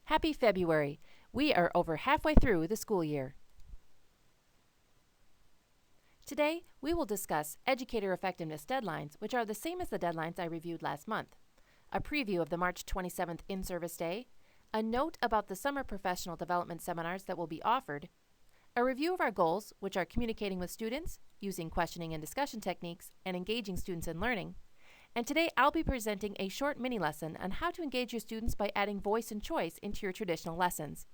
Happy February! We are over halfway through the school year. Today, we will discuss educator effectiveness deadlines, which are the same as the deadlines I reviewed last month, a preview of the March 27th in-service day, a note about the summer professional development seminars that will be offered, a review of our goals, which are communicating with students, using questioning and discussion techniques, and engaging students in learning. And today I'll be presenting a short mini lesson on how to engage your students by adding voice and choice into your traditional lessons.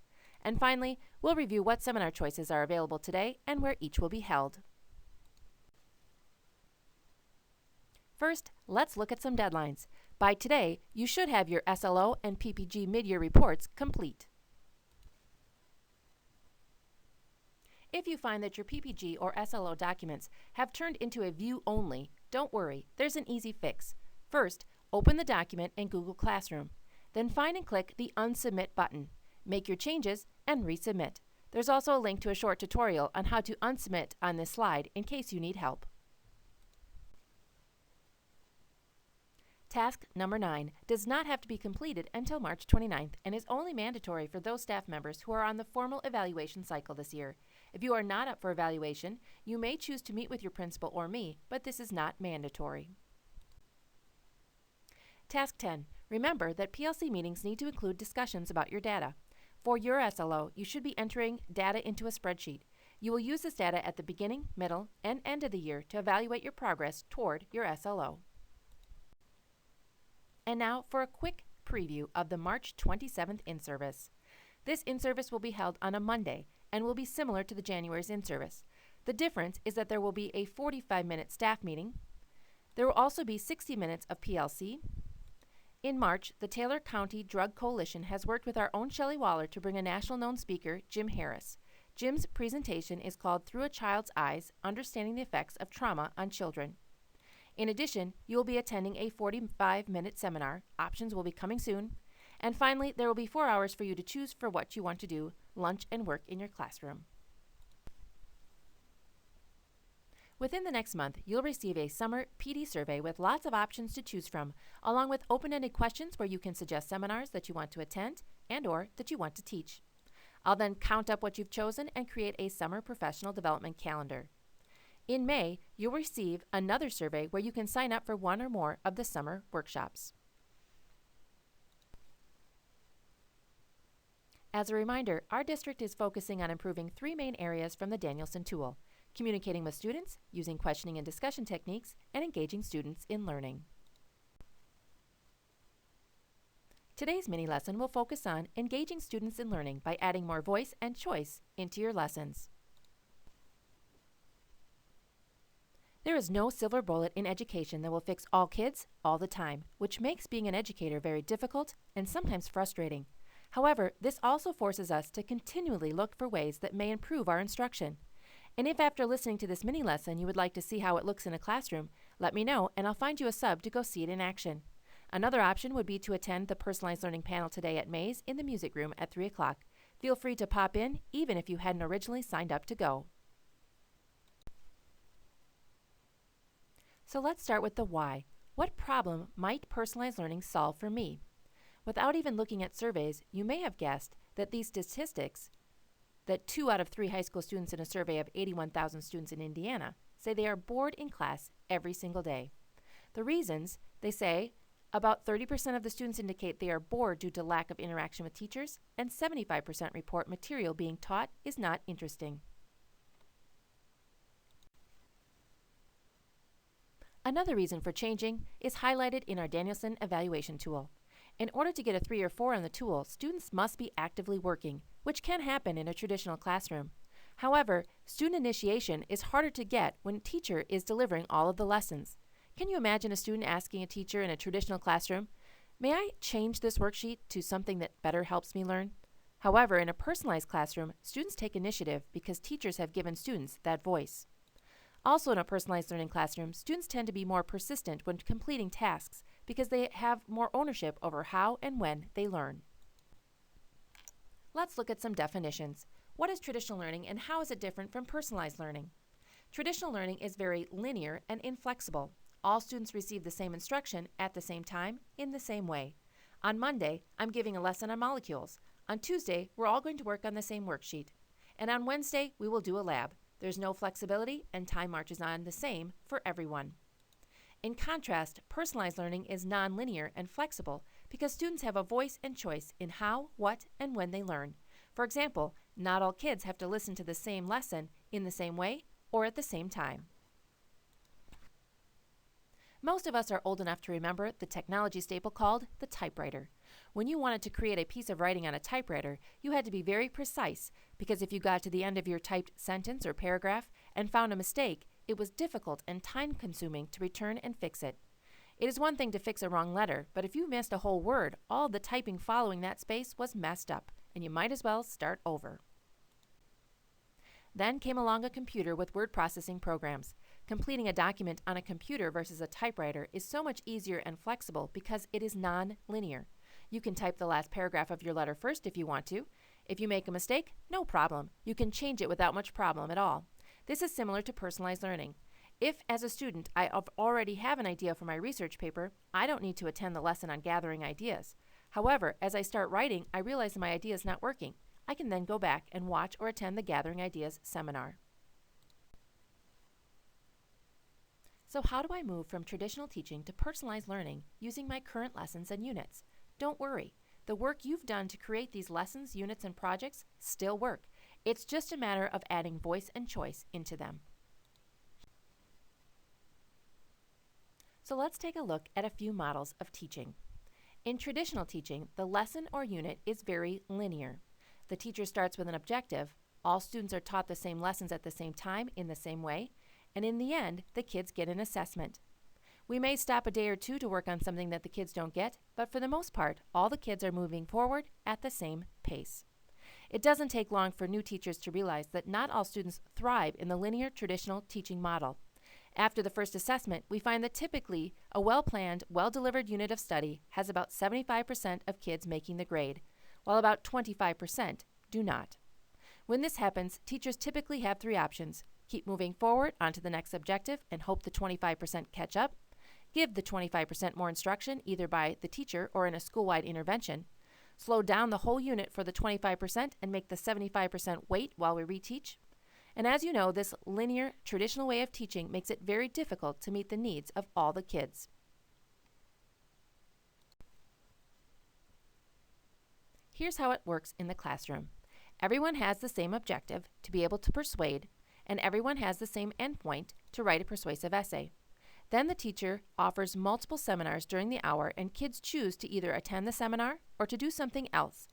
And finally, we'll review what seminar choices are available today and where each will be held. First, let's look at some deadlines. By today, you should have your SLO and PPG mid-year reports complete. If you find that your PPG or SLO documents have turned into a view only, don't worry, there's an easy fix. First, open the document in Google Classroom. Then find and click the Unsubmit button. Make your changes and resubmit. There's also a link to a short tutorial on how to unsubmit on this slide in case you need help. Task number 9 does not have to be completed until March 29th and is only mandatory for those staff members who are on the formal evaluation cycle this year. If you are not up for evaluation, you may choose to meet with your principal or me, but this is not mandatory. Task 10. Remember that PLC meetings need to include discussions about your data. For your SLO, you should be entering data into a spreadsheet. You will use this data at the beginning, middle, and end of the year to evaluate your progress toward your SLO. And now for a quick preview of the March 27th in-service. This in-service will be held on a Monday and will be similar to the January's in-service. The difference is that there will be a 45-minute staff meeting. There will also be 60 minutes of PLC. In March, the Taylor County Drug Coalition has worked with our own Shelley Waller to bring a national-known speaker, Jim Harris. Jim's presentation is called Through a Child's Eyes, Understanding the Effects of Trauma on Children. In addition, you will be attending a 45-minute seminar. Options will be coming soon. And finally, there will be 4 hours for you to choose for what you want to do, lunch and work in your classroom. Within the next month, you'll receive a summer PD survey with lots of options to choose from, along with open-ended questions where you can suggest seminars that you want to attend and/or that you want to teach. I'll then count up what you've chosen and create a summer professional development calendar. In May, you'll receive another survey where you can sign up for one or more of the summer workshops. As a reminder, our district is focusing on improving 3 main areas from the Danielson tool: communicating with students, using questioning and discussion techniques, and engaging students in learning. Today's mini lesson will focus on engaging students in learning by adding more voice and choice into your lessons. There is no silver bullet in education that will fix all kids all the time, which makes being an educator very difficult and sometimes frustrating. However, this also forces us to continually look for ways that may improve our instruction. And if after listening to this mini lesson you would like to see how it looks in a classroom, let me know and I'll find you a sub to go see it in action. Another option would be to attend the Personalized Learning panel today at Mays in the music room at 3 o'clock. Feel free to pop in even if you hadn't originally signed up to go. So let's start with the why. What problem might personalized learning solve for me? Without even looking at surveys, you may have guessed that these statistics, that 2 out of 3 high school students in a survey of 81,000 students in Indiana say they are bored in class every single day. The reasons, they say, about 30% of the students indicate they are bored due to lack of interaction with teachers, and 75% report material being taught is not interesting. Another reason for changing is highlighted in our Danielson evaluation tool. In order to get a 3 or 4 on the tool, students must be actively working, which can happen in a traditional classroom. However, student initiation is harder to get when a teacher is delivering all of the lessons. Can you imagine a student asking a teacher in a traditional classroom, "May I change this worksheet to something that better helps me learn?" However, in a personalized classroom, students take initiative because teachers have given students that voice. Also in a personalized learning classroom, students tend to be more persistent when completing tasks because they have more ownership over how and when they learn. Let's look at some definitions. What is traditional learning and how is it different from personalized learning? Traditional learning is very linear and inflexible. All students receive the same instruction at the same time in the same way. On Monday, I'm giving a lesson on molecules. On Tuesday, we're all going to work on the same worksheet. And on Wednesday, we will do a lab. There's no flexibility, and time marches on the same for everyone. In contrast, personalized learning is nonlinear and flexible because students have a voice and choice in how, what, and when they learn. For example, not all kids have to listen to the same lesson in the same way or at the same time. Most of us are old enough to remember the technology staple called the typewriter. When you wanted to create a piece of writing on a typewriter, you had to be very precise because if you got to the end of your typed sentence or paragraph and found a mistake, it was difficult and time-consuming to return and fix it. It is one thing to fix a wrong letter, but if you missed a whole word, all the typing following that space was messed up, and you might as well start over. Then came along a computer with word processing programs. Completing a document on a computer versus a typewriter is so much easier and flexible because it is non-linear. You can type the last paragraph of your letter first if you want to. If you make a mistake, no problem. You can change it without much problem at all. This is similar to personalized learning. If, as a student, I already have an idea for my research paper, I don't need to attend the lesson on gathering ideas. However, as I start writing, I realize my idea is not working. I can then go back and watch or attend the Gathering Ideas seminar. So how do I move from traditional teaching to personalized learning using my current lessons and units? Don't worry. The work you've done to create these lessons, units, and projects still work. It's just a matter of adding voice and choice into them. So let's take a look at a few models of teaching. In traditional teaching, the lesson or unit is very linear. The teacher starts with an objective, all students are taught the same lessons at the same time in the same way, and in the end, the kids get an assessment. We may stop a day or two to work on something that the kids don't get, but for the most part, all the kids are moving forward at the same pace. It doesn't take long for new teachers to realize that not all students thrive in the linear traditional teaching model. After the first assessment, we find that typically a well-planned, well-delivered unit of study has about 75% of kids making the grade, while about 25% do not. When this happens, teachers typically have three options: keep moving forward onto the next objective and hope the 25% catch up, give the 25% more instruction either by the teacher or in a school-wide intervention, slow down the whole unit for the 25% and make the 75% wait while we reteach. And as you know, this linear, traditional way of teaching makes it very difficult to meet the needs of all the kids. Here's how it works in the classroom. Everyone has the same objective, to be able to persuade, and everyone has the same endpoint, to write a persuasive essay. Then the teacher offers multiple seminars during the hour, and kids choose to either attend the seminar or to do something else.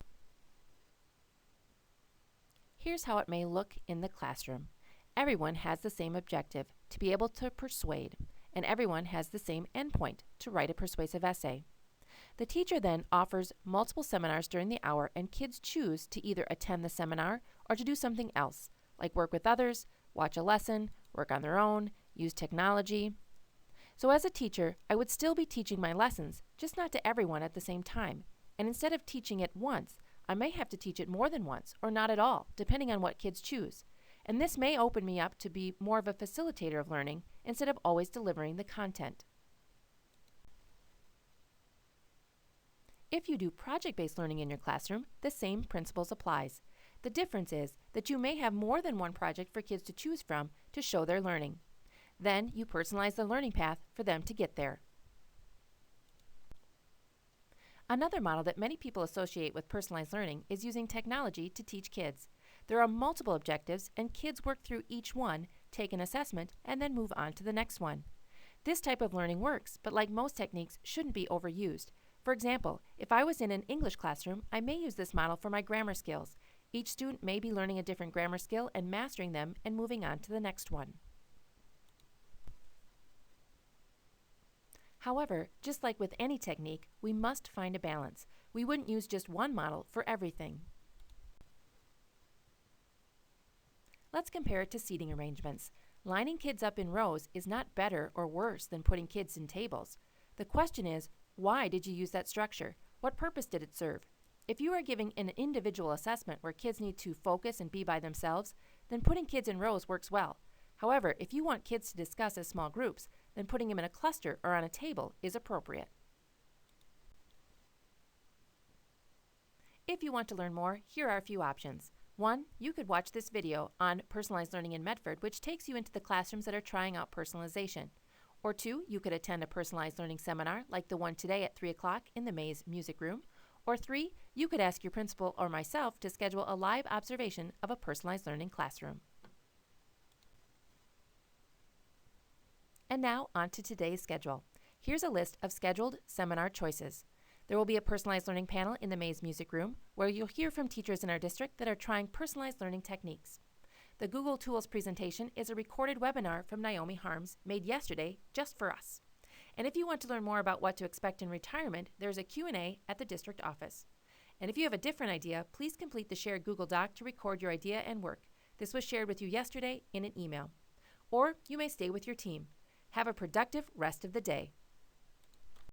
Here's how it may look in the classroom. Everyone has the same objective, to be able to persuade, and everyone has the same endpoint, to write a persuasive essay. The teacher then offers multiple seminars during the hour, and kids choose to either attend the seminar or to do something else, like work with others, watch a lesson, work on their own, use technology. So as a teacher, I would still be teaching my lessons, just not to everyone at the same time. And instead of teaching it once, I may have to teach it more than once, or not at all, depending on what kids choose. And this may open me up to be more of a facilitator of learning instead of always delivering the content. If you do project-based learning in your classroom, the same principles applies. The difference is that you may have more than one project for kids to choose from to show their learning. Then you personalize the learning path for them to get there. Another model that many people associate with personalized learning is using technology to teach kids. There are multiple objectives, and kids work through each one, take an assessment, and then move on to the next one. This type of learning works, but like most techniques, shouldn't be overused. For example, if I was in an English classroom, I may use this model for my grammar skills. Each student may be learning a different grammar skill and mastering them and moving on to the next one. However, just like with any technique, we must find a balance. We wouldn't use just one model for everything. Let's compare it to seating arrangements. Lining kids up in rows is not better or worse than putting kids in tables. The question is, why did you use that structure? What purpose did it serve? If you are giving an individual assessment where kids need to focus and be by themselves, then putting kids in rows works well. However, if you want kids to discuss as small groups, then putting them in a cluster or on a table is appropriate. If you want to learn more, here are a few options. 1. You could watch this video on personalized learning in Medford, which takes you into the classrooms that are trying out personalization. Or 2, you could attend a personalized learning seminar like the one today at 3 o'clock in the Mays Music Room. Or 3, you could ask your principal or myself to schedule a live observation of a personalized learning classroom. And now, on to today's schedule. Here's a list of scheduled seminar choices. There will be a personalized learning panel in the Mays Music Room, where you'll hear from teachers in our district that are trying personalized learning techniques. The Google Tools presentation is a recorded webinar from Naomi Harms made yesterday just for us. And if you want to learn more about what to expect in retirement, there's a Q&A at the district office. And if you have a different idea, please complete the shared Google Doc to record your idea and work. This was shared with you yesterday in an email. Or you may stay with your team. Have a productive rest of the day.